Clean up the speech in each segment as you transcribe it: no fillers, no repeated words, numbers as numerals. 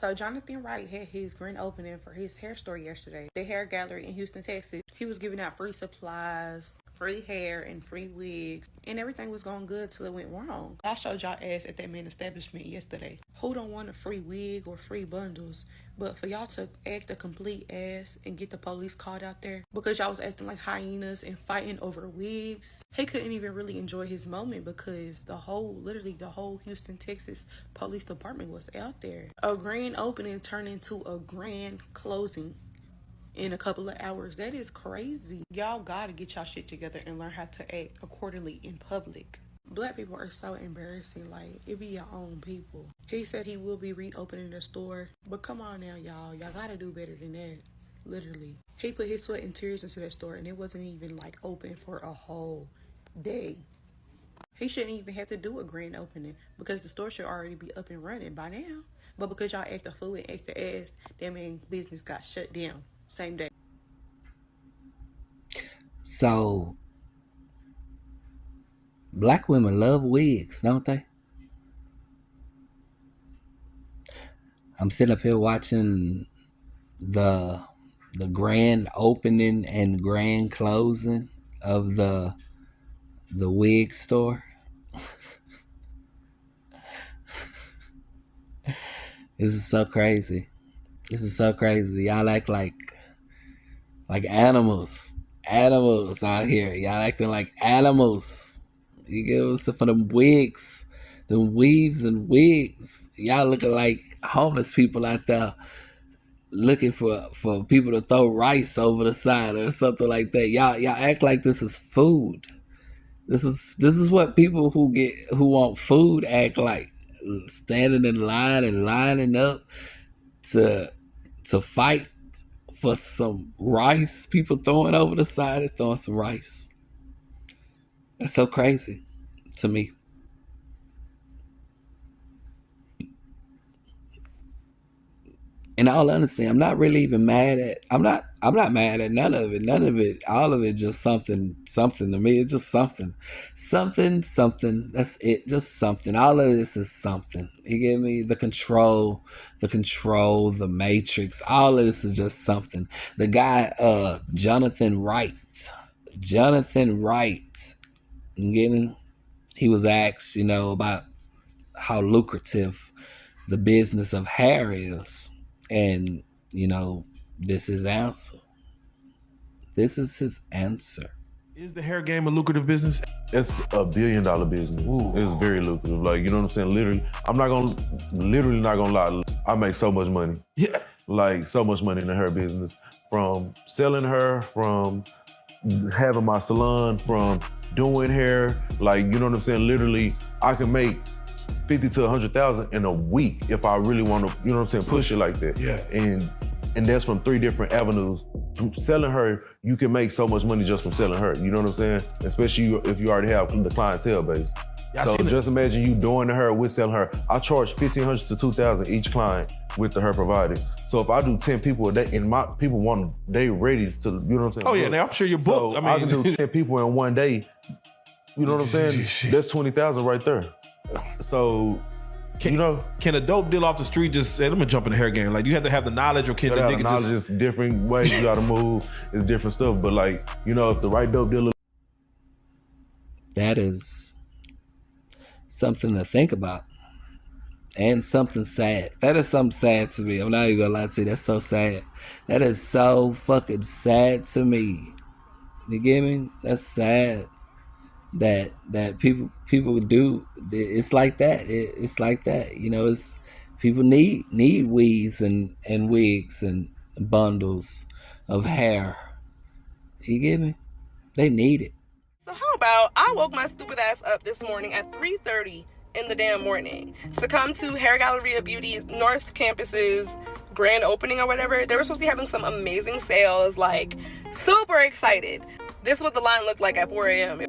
So Jonathan Wright had his grand opening for his hair store yesterday. The hair gallery in Houston, Texas. He was giving out free supplies, free hair, and free wigs. And everything was going good till it went wrong. I showed y'all ass at that main establishment yesterday. Who don't want a free wig or free bundles? But for y'all to act a complete ass and get the police called out there because y'all was acting like hyenas and fighting over wigs, he couldn't even really enjoy his moment because literally the whole Houston, Texas police department was out there. A grand opening turned into a grand closing in a couple of hours. That is crazy. Y'all gotta get y'all shit together and learn how to act accordingly in public. Black people are so embarrassing. Like, it be your own people. He said he will be reopening the store, but come on now, y'all gotta do better than that. Literally, he put his sweat and tears into that store, and it wasn't even like open for a whole day. He shouldn't even have to do a grand opening because the store should already be up and running by now. But because y'all act a fool and act the ass, that man business got shut down same day. So, black women love wigs, don't they? I'm sitting up here watching the grand opening and grand closing of the wig store. This is so crazy. Y'all act like animals out here. Y'all acting like animals. You get what's up for them wigs, them weaves and wigs. Y'all looking like homeless people out there looking for people to throw rice over the side or something like that. Y'all act like this is food. This is what people who want food act like. Standing in line and lining up to fight for some rice. People throwing over the side and throwing some rice. That's so crazy to me. In all honesty, I'm not really even mad at. I'm not mad at none of it. None of it. All of it. Just something to me. It's just something. That's it. Just something. All of this is something. You get me? The control, the matrix. All of this is just something. The guy, Jonathan Wright. You get me? He was asked, about how lucrative the business of hair is. And, this is his answer. Is the hair game a lucrative business? It's a $1 billion business. Ooh. It's very lucrative. Like, you know what I'm saying? Literally, I'm not gonna lie. I make so much money. Yeah. Like, so much money in the hair business. From selling hair, from having my salon, from doing hair. Like, you know what I'm saying? Literally, I can make 50 to 100,000 in a week if I really want to, you know what I'm saying, push it like that. Yeah. And that's from 3 different avenues. From selling her, you can make so much money just from selling her. You know what I'm saying? Especially if you already have the clientele base. Yeah, so just imagine you doing the hair with selling her. I charge $1,500 to $2,000 each client with the hair provided. So if I do 10 people a day, and my people they ready to, you know what I'm saying? Oh yeah, now I'm sure you're booked. So I can do 10 people in one day. You know what I'm saying? That's 20,000 right there. So, can a dope deal off the street just say, let me jump in the hair game? Like, you have to have the knowledge, or can the nigga knowledge is different ways you gotta move, it's different stuff. But like, if the right dope dealer. That is something to think about. And something sad. That is something sad to me. I'm not even gonna lie to you. That's so sad. That is so fucking sad to me. You get me? That's sad. That people do. It's like that. It's like that. It's people need weaves and wigs and bundles of hair. You get me? They need it. So how about I woke my stupid ass up this morning at 3:30 in the damn morning to come to Hair Gallery of Beauty's North Campus's grand opening or whatever. They were supposed to be having some amazing sales, like super excited. This is what the line looked like at 4 a.m.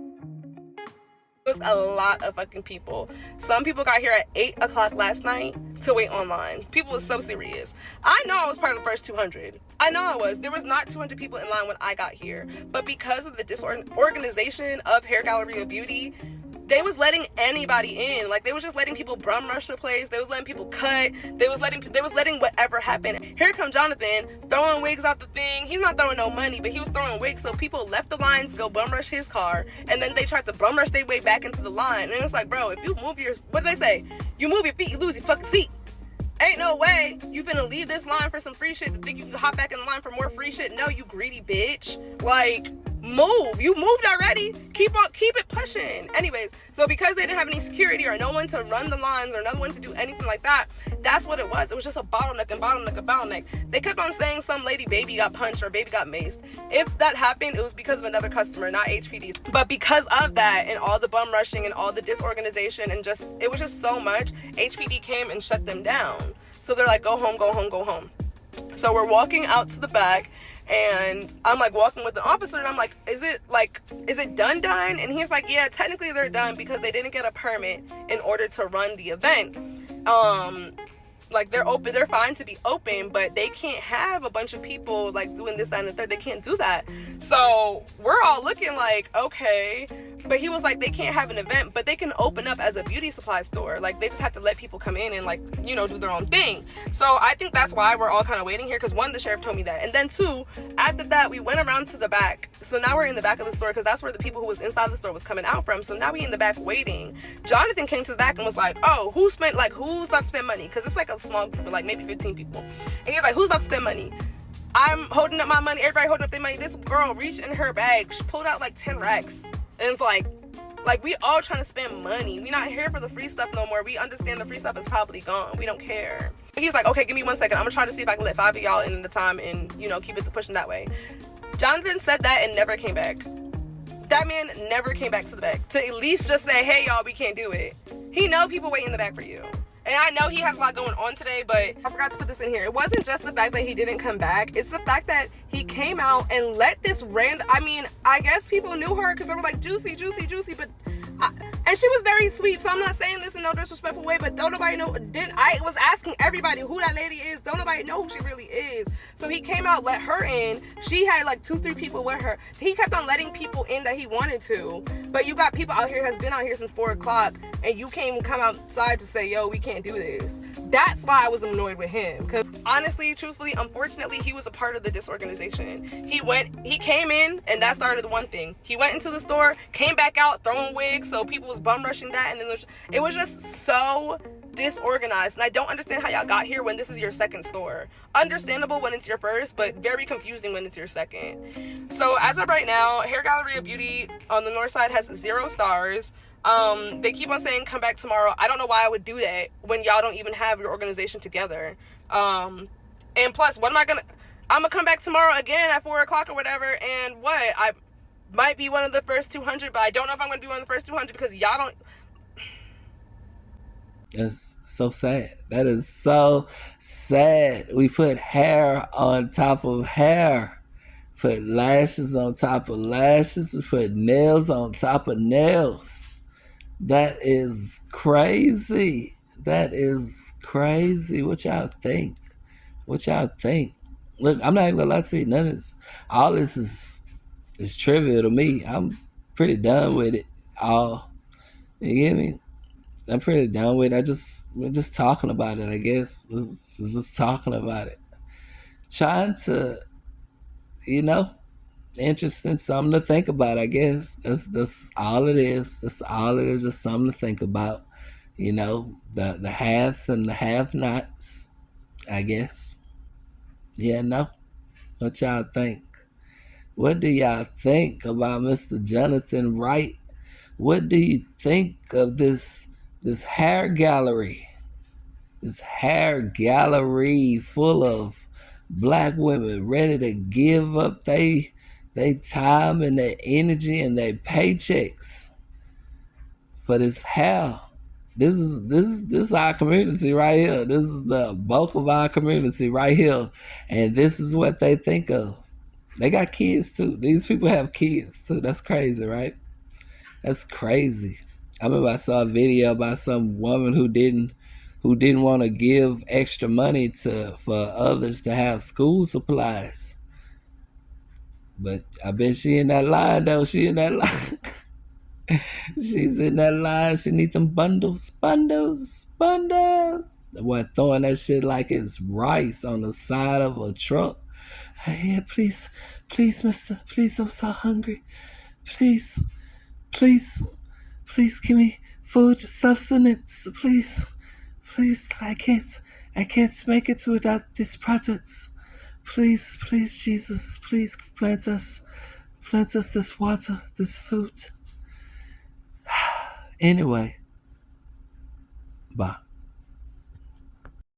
It was a lot of fucking people. Some people got here at 8 o'clock last night to wait online. People was so serious. I know I was part of the first 200. I know I was. There was not 200 people in line when I got here. But because of the disorganization of Hair Gallery of Beauty, they was letting anybody in. Like, they was just letting people bum rush the place. They was letting people cut. They was letting whatever happen. Here come Jonathan throwing wigs out the thing. He's not throwing no money, but he was throwing wigs. So people left the lines to go bum rush his car, and then they tried to bum rush their way back into the line. And it was like, bro, if you move your, what do they say? You move your feet, you lose your fucking seat. Ain't no way you finna leave this line for some free shit to think you can hop back in the line for more free shit. No, you greedy bitch. Like, move. You moved already. Keep it pushing. Anyways, so because they didn't have any security or no one to run the lines or no one to do anything like that, that's what it was. It was just a bottleneck. They kept on saying some lady baby got punched or baby got maced. If that happened, it was because of another customer, not HPD. But because of that and all the bum rushing and all the disorganization and just, it was just so much, HPD came and shut them down. So they're like, go home, go home, go home. So we're walking out to the back, and I'm like walking with the officer, and I'm like, is it done? And he's like, yeah, technically they're done because they didn't get a permit in order to run the event. Like, they're open, they're fine to be open, but they can't have a bunch of people like doing this, that, and the third. They can't do that. So we're all looking like, okay. But he was like, they can't have an event, but they can open up as a beauty supply store. Like, they just have to let people come in and, like, you know, do their own thing. So I think that's why we're all kind of waiting here, because one, the sheriff told me that. And then two, after that, we went around to the back. So now we're in the back of the store, because that's where the people who was inside the store was coming out from. So now we in the back waiting. Jonathan came to the back and was like, oh, who's about to spend money? Because it's like a small group of like maybe 15 people. And he's like, who's about to spend money? I'm holding up my money. Everybody holding up their money. This girl reached in her bag. She pulled out like 10 racks. And it's like we all trying to spend money. We not here for the free stuff no more. We understand the free stuff is probably gone. We don't care. He's like, okay, give me 1 second. I'm gonna try to see if I can let 5 of y'all in at a time and, you know, keep it pushing that way. Jonathan said that and never came back. That man never came back to the back to at least just say, hey, y'all, we can't do it. He know people wait in the back for you. And I know he has a lot going on today, but I forgot to put this in here. It wasn't just the fact that he didn't come back. It's the fact that he came out and let this random, I mean, I guess people knew her because they were like, Juicy, Juicy, Juicy, but and she was very sweet, so I'm not saying this in no disrespectful way, but don't nobody know. I was asking everybody who that lady is. Don't nobody know who she really is. So he came out, let her in. She had like 2-3 people with her. He kept on letting people in that he wanted to, but you got people out here that's been out here since 4 o'clock, and you can't even come outside to say, yo, we can't do this. That's why I was annoyed with him, because honestly, truthfully, unfortunately, he was a part of the disorganization. He came in, and that started the one thing. He went into the store, came back out throwing wigs, so people was bum rushing that, and then it was just so disorganized. And I don't understand how y'all got here when this is your second store. Understandable when it's your first, but very confusing when it's your second. So as of right now, Hair Gallery of Beauty on the north side has 0 stars. They keep on saying come back tomorrow. I don't know why I would do that when y'all don't even have your organization together. And plus, I'm gonna come back tomorrow again at 4 o'clock or whatever, and I might be one of the first 200, but I don't know if I'm going to be one of the first 200 because y'all don't. That's so sad. That is so sad. We put hair on top of hair. Put lashes on top of lashes. We put nails on top of nails. That is crazy. That is crazy. What y'all think? What y'all think? Look, I'm not even going to lie to you. None of this. All this is trivial to me. I'm pretty done with it all. You get me? I'm pretty done with it. We're just talking about it, I guess. Just talking about it. Trying to, you know, interesting, something to think about, I guess. That's all it is. That's all it is, just something to think about. You know, the haves and the have-nots, I guess. Yeah, no? What y'all think? What do y'all think about Mr. Jonathan Wright? What do you think of this hair gallery? This hair gallery full of black women ready to give up their time and their energy and their paychecks for this hair. This is our community right here. This is the bulk of our community right here. And this is what they think of. They got kids too. These people have kids too. That's crazy, right? That's crazy. I remember I saw a video about some woman who didn't want to give extra money for others to have school supplies. But I bet she in that line though. She in that line. She's in that line. She need them bundles. What, throwing that shit like it's rice on the side of a truck. Hey, please, mister. Please, I'm so hungry. Please, please give me food, sustenance. Please, I can't make it without these products. Please, Jesus, please plant us this water, this food. Anyway, bye.